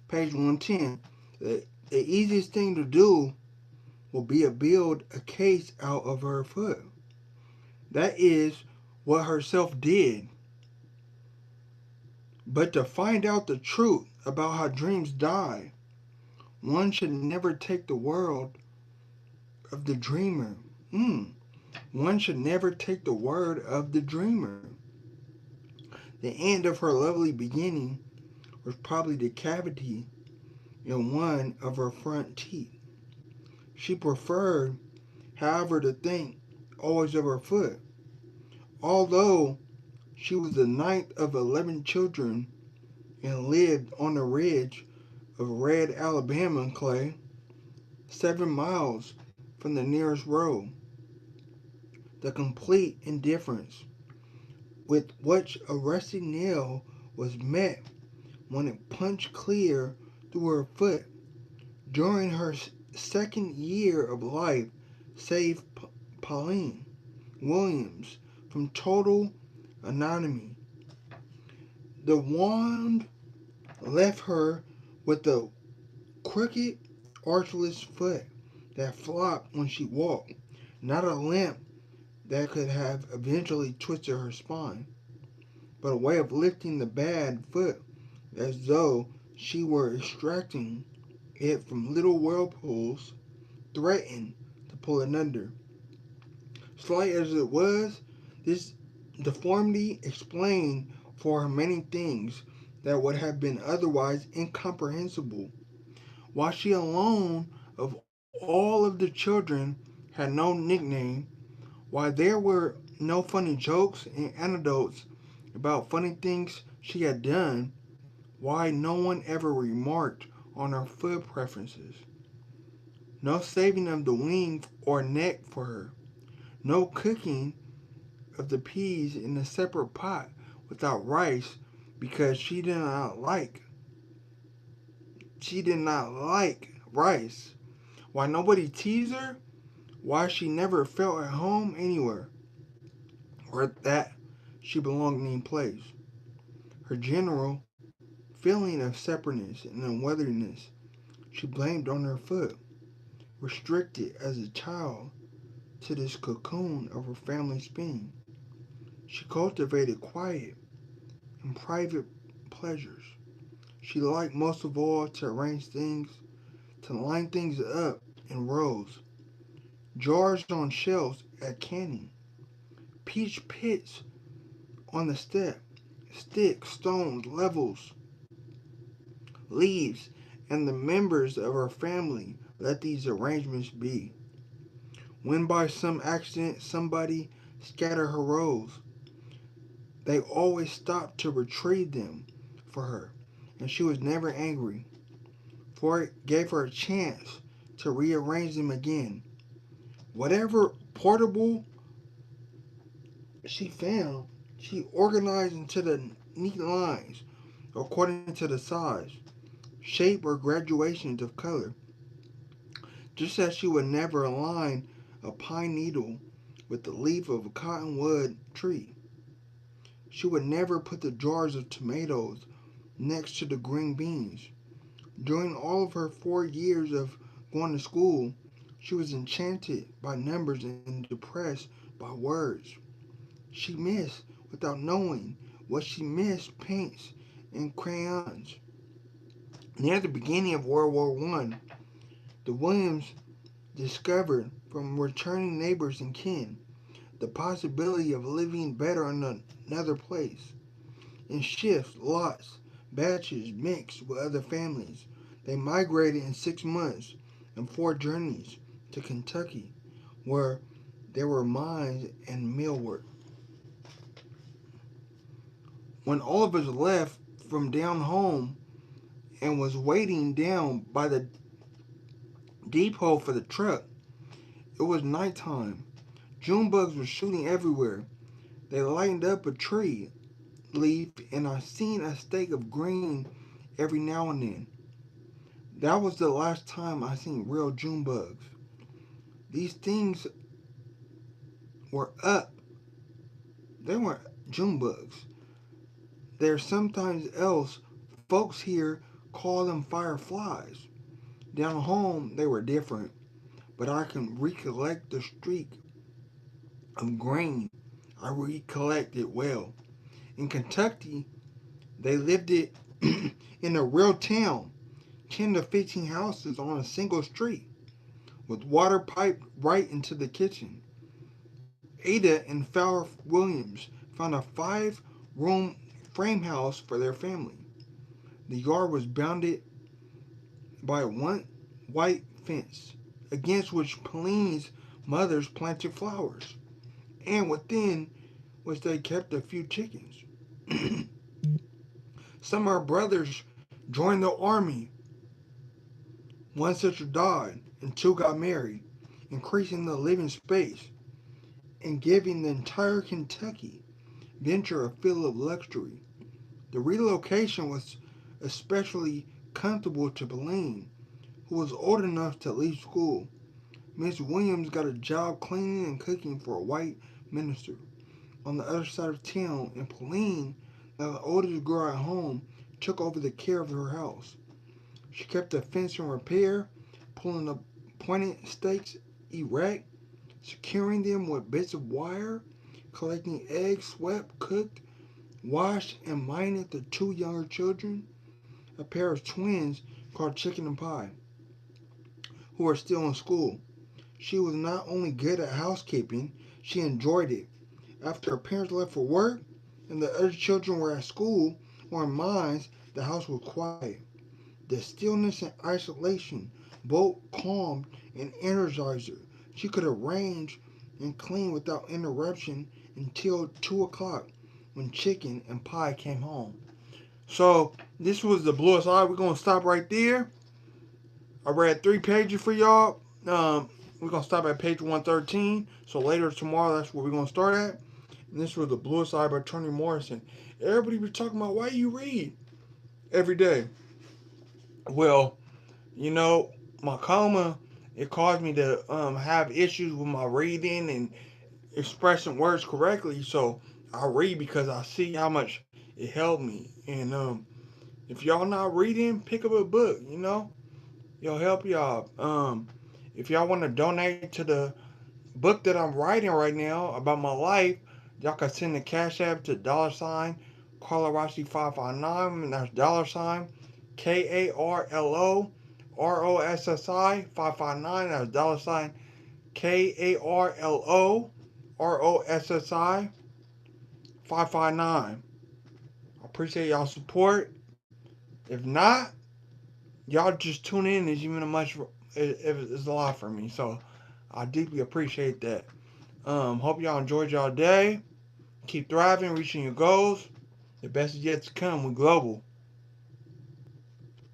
Page 110. The easiest thing to do will be to build a case out of her foot. That is what herself did. But to find out the truth about how dreams die, one should never take the word of the dreamer. One should never take the word of the dreamer. The end of her lovely beginning was probably the cavity in one of her front teeth. She preferred, however, to think always of her foot. Although she was the ninth of 11 children and lived on the ridge of red Alabama clay, 7 miles from the nearest road. The complete indifference with which a rusty nail was met when it punched clear through her foot during her second year of life saved Pauline Williams from total anonymity. The wand left her with a crooked, archless foot that flopped when she walked, not a limp that could have eventually twisted her spine, but a way of lifting the bad foot as though she were extracting it from little whirlpools, threatened to pull it under. Slight as it was, this deformity explained for her many things that would have been otherwise incomprehensible. While she alone of all of the children had no nickname, why there were no funny jokes and anecdotes about funny things she had done, why no one ever remarked on her food preferences. No saving of the wing or neck for her. No cooking of the peas in a separate pot without rice because she did not like rice. Why nobody teased her? Why she never felt at home anywhere, or that she belonged in any place. Her general feeling of separateness and unworthiness she blamed on her foot, restricted as a child to this cocoon of her family's being. She cultivated quiet and private pleasures. She liked most of all to arrange things, to line things up in rows, jars on shelves at canning, peach pits on the step, sticks, stones, levels, leaves, and the members of her family let these arrangements be. When by some accident somebody scattered her rose, they always stopped to retrieve them for her, and she was never angry, for it gave her a chance to rearrange them again. Whatever portable she found, she organized into the neat lines according to the size, shape, or graduations of color, just as she would never align a pine needle with the leaf of a cottonwood tree. She would never put the jars of tomatoes next to the green beans. During all of her 4 years of going to school, she was enchanted by numbers and depressed by words. She missed, without knowing what she missed, paints and crayons. Near the beginning of World War I, the Williams discovered from returning neighbors and kin the possibility of living better in another place. In shifts, lots, batches mixed with other families, they migrated in 6 months and four journeys to Kentucky, where there were mines and millwork. When all of us left from down home and was waiting down by the depot for the truck, it was nighttime. June bugs were shooting everywhere. They lightened up a tree leaf, and I seen a stake of green every now and then. That was the last time I seen real June bugs. These things were up. They weren't June bugs. There's sometimes else folks here call them fireflies. Down home, they were different, but I can recollect the streak of green. I recollect it well. In Kentucky, they lived it in a real town, 10 to 15 houses on a single street, with water piped right into the kitchen. Ada and Fowler Williams found a 5 room frame house for their family. The yard was bounded by one white fence, against which Pauline's mothers planted flowers, and within which they kept a few chickens. Some of her brothers joined the army. One sister died, and two got married, increasing the living space and giving the entire Kentucky venture a feel of luxury. The relocation was especially comfortable to Pauline, who was old enough to leave school. Miss Williams got a job cleaning and cooking for a white minister on the other side of town, and Pauline, now the oldest girl at home, took over the care of her house. She kept the fence in repair, pulling the pointed stakes erect, securing them with bits of wire, collecting eggs swept, cooked, washed, and minded the two younger children, a pair of twins called Chicken and Pie, who were still in school. She was not only good at housekeeping, she enjoyed it. After her parents left for work and the other children were at school or in mines, the house was quiet. The stillness and isolation both calmed and energized her. She could arrange and clean without interruption until 2 o'clock when Chicken and Pie came home. So this was the bluest eye. We're gonna stop right there. I read 3 pages for y'all. We're gonna stop at page 113. So later tomorrow, that's where we're gonna start at. And this was the bluest eye by Toni Morrison. Everybody was talking about why you read every day. Well, you know, my coma, it caused me to have issues with my reading and expressing words correctly. So I read because I see how much it helped me. And if y'all not reading, pick up a book. You know, it'll help y'all. If y'all want to donate to the book that I'm writing right now about my life, y'all can send the cash app to Karlo Rossi 559, and that's KarloRossi 559. That's KarloRossi 559. I appreciate y'all support. If not, y'all just tune in is even a much it's a lot for me. So I deeply appreciate that. Hope y'all enjoyed y'all day. Keep thriving, reaching your goals. The best is yet to come. We're global.